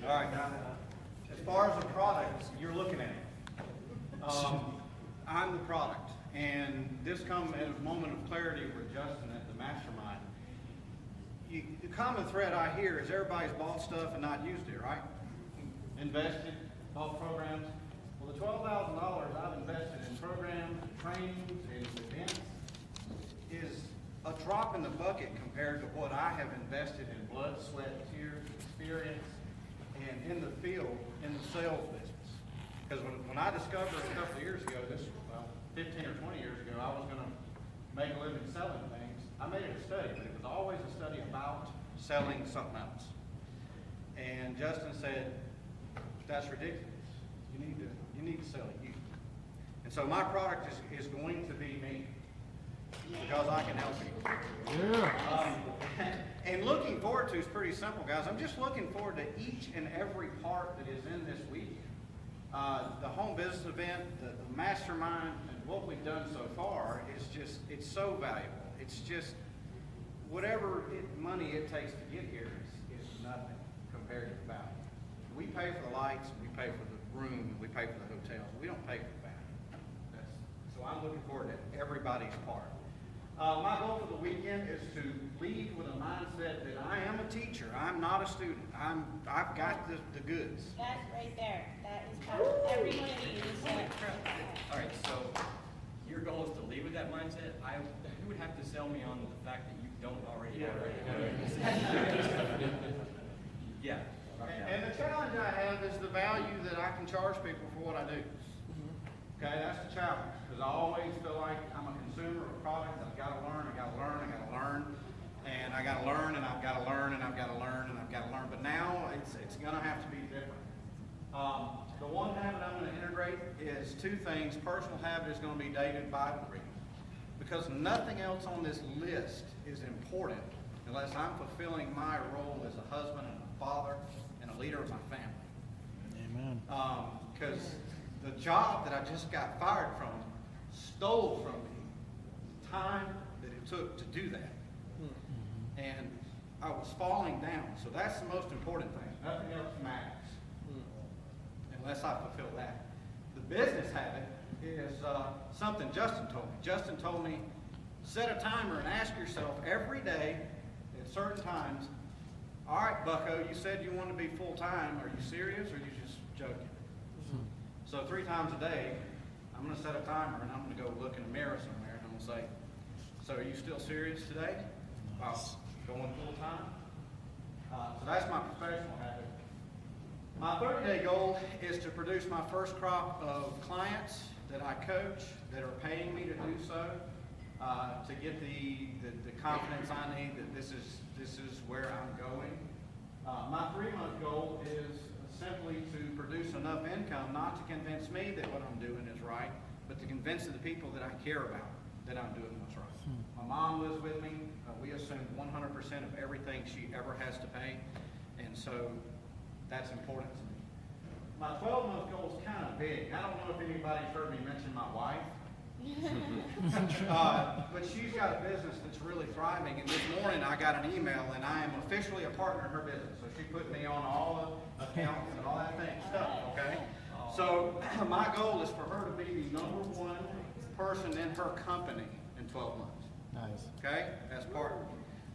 All right, now, as far as the product, you're looking at it. I'm the product, and this comes at a moment of clarity with Justin at the mastermind. The common thread I hear is everybody's bought stuff and not used it, right? Invested, bought programs. Well, the $12,000 I've invested in programs, trainings, and events is a drop in the bucket compared to what I have invested in blood, sweat, tears, experience, and in the field, in the sales business. Because when I discovered a couple of years ago, 15 or 20 years ago, I was going to make a living selling things, I made it a study, but it was always a study about selling something else. And Justin said, that's ridiculous. You need to sell you. And so my product is going to be me, because I can help you. Yeah. And looking forward to is pretty simple, guys. I'm just looking forward to each and every part that is in this week. The home business event, the mastermind, and what we've done so far is just, it's so valuable. It's just, whatever money it takes to get here is nothing compared to the value. We pay for the lights, we pay for the room, we pay for the hotels. We don't pay for the value. So I'm looking forward to everybody's part. My goal for the weekend is to leave with a mindset that I am a teacher. I'm not a student. I've got the goods. That right there. That is powerful. Every one of you is All right, so your goal is to leave with that mindset. You would have to sell me on the fact that you don't already have it. Yeah. And the challenge I have is the value that I can charge people for what I do. Okay, that's the challenge, because I always feel like I'm a consumer of products. I've got to learn, and I've got to learn, and I've got to learn, and I've got to learn, and I've got to learn. But now it's going to have to be different. The one habit I'm going to integrate is two things. Personal habit is going to be daily Bible reading, because nothing else on this list is important unless I'm fulfilling my role as a husband and a father and a leader of my family. Amen. Because the job that I just got fired from stole from me the time that it took to do that. And I was falling down. So that's the most important thing. Nothing else matters unless I fulfill that. The business habit is something Justin told me. Justin told me, set a timer and ask yourself every day at certain times, all right, Bucko, you said you want to be full-time. Are you serious or are you just joking? So 3 times a day, I'm going to set a timer and I'm going to go look in a mirror somewhere and I'm going to say, so are you still serious today? Going full time? So that's my professional habit. My 30-day goal is to produce my first crop of clients that I coach that are paying me to do so, to get the confidence I need that this is where I'm going. My 3-month goal is simply to produce enough income not to convince me that what I'm doing is right, but to convince the people that I care about that I'm doing what's right. My mom lives with me. We assume 100% of everything she ever has to pay, and so that's important to me. My 12-month goal is kind of big. I don't know if anybody's heard me mention my wife. But she's got a business that's really thriving, and this morning I got an email and I am officially a partner in her business. So she put me on all the accounts and all that stuff, okay? So my goal is for her to be the #1 person in her company in 12 months. Nice. Okay? That's part.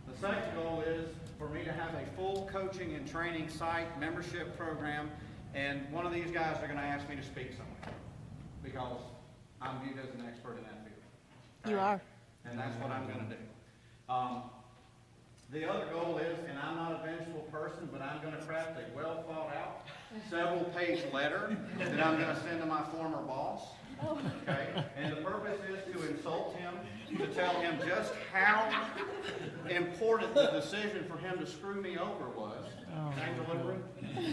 The second goal is for me to have a full coaching and training site membership program, and one of these guys are going to ask me to speak somewhere because I'm viewed as an expert in that field. Okay? You are. And that's what I'm going to do. The other goal is, and I'm not a vengeful person, but I'm going to craft a well thought out, several-page letter that I'm going to send to my former boss. Okay? And the purpose is to insult him, to tell him just how important the decision for him to screw me over was.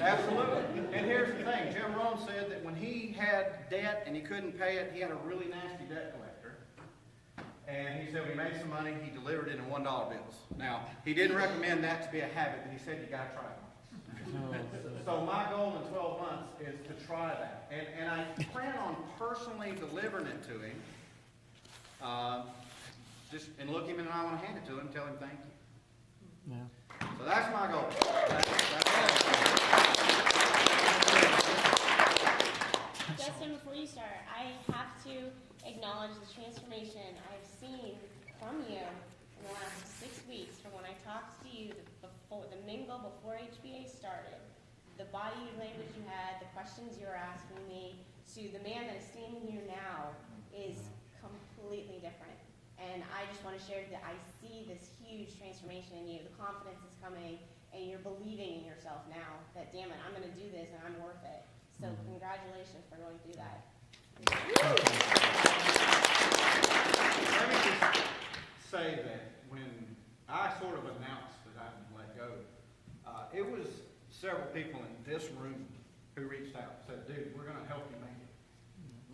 Absolutely. And here's the thing. Jim Rohn said that when he had debt and he couldn't pay it, he had a really nasty debt collector. And he said we made some money, he delivered it in $1 bills. Now, he didn't recommend that to be a habit, but he said you got to try it. So my goal in 12 months is to try that. And I plan on personally delivering it to him. And look him in the eye when I hand it to him and tell him thank you. Yeah. So that's my goal. That's all. before HBA started, the body language you had, the questions you were asking me, to the man that is standing here now is completely different. And I just want to share that I see this huge transformation in you. The confidence is coming, and you're believing in yourself now that, damn it, I'm going to do this and I'm worth it. So congratulations for going through that. Let me just say that when I sort of announced that I would let go, it was several people in this room who reached out and said, dude, we're going to help you make it.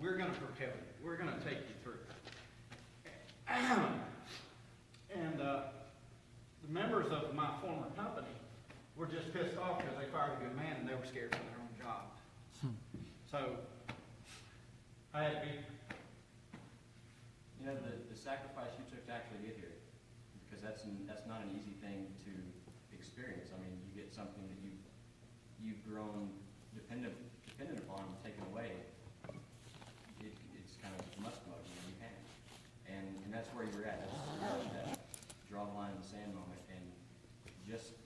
We're going to propel you. We're going to take you through. And the members of my former company were just pissed off because they fired a good man and they were scared for their own jobs. So I had to be. You know, the sacrifice you took to actually get here, because that's not an easy thing to experience. I mean, you get something that you've grown dependent upon, taken away. It's kind of must mode, you can't. And that's where you're at. That's that draw the line in the sand moment. And just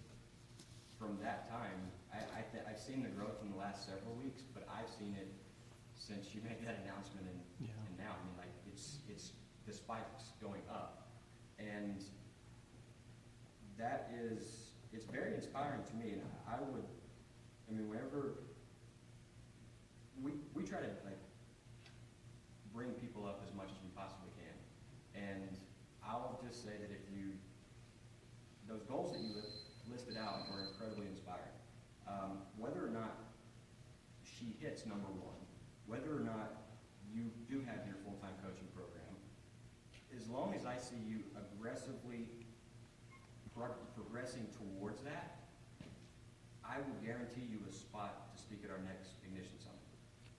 from that time, I've seen the growth in the last several weeks, but I've seen it since you made that announcement and now. I mean, like, it's the spikes going up. And that is, it's very inspiring to me. And whenever we try to, like, bring people up as much as we possibly can. And I'll just say that those goals that you listed out were incredibly inspiring. Whether or not she hits number one, whether or not you do have your full-time coaching program, as long as I see you aggressively progressing towards that, I will guarantee you a spot to speak at our next Ignition Summit.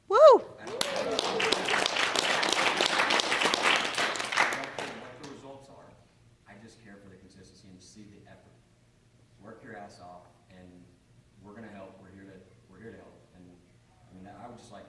Woo! I don't care what the results are. I just care for the consistency and see the effort. Work your ass off, and we're going to help. We're here to help. And I mean, I would just like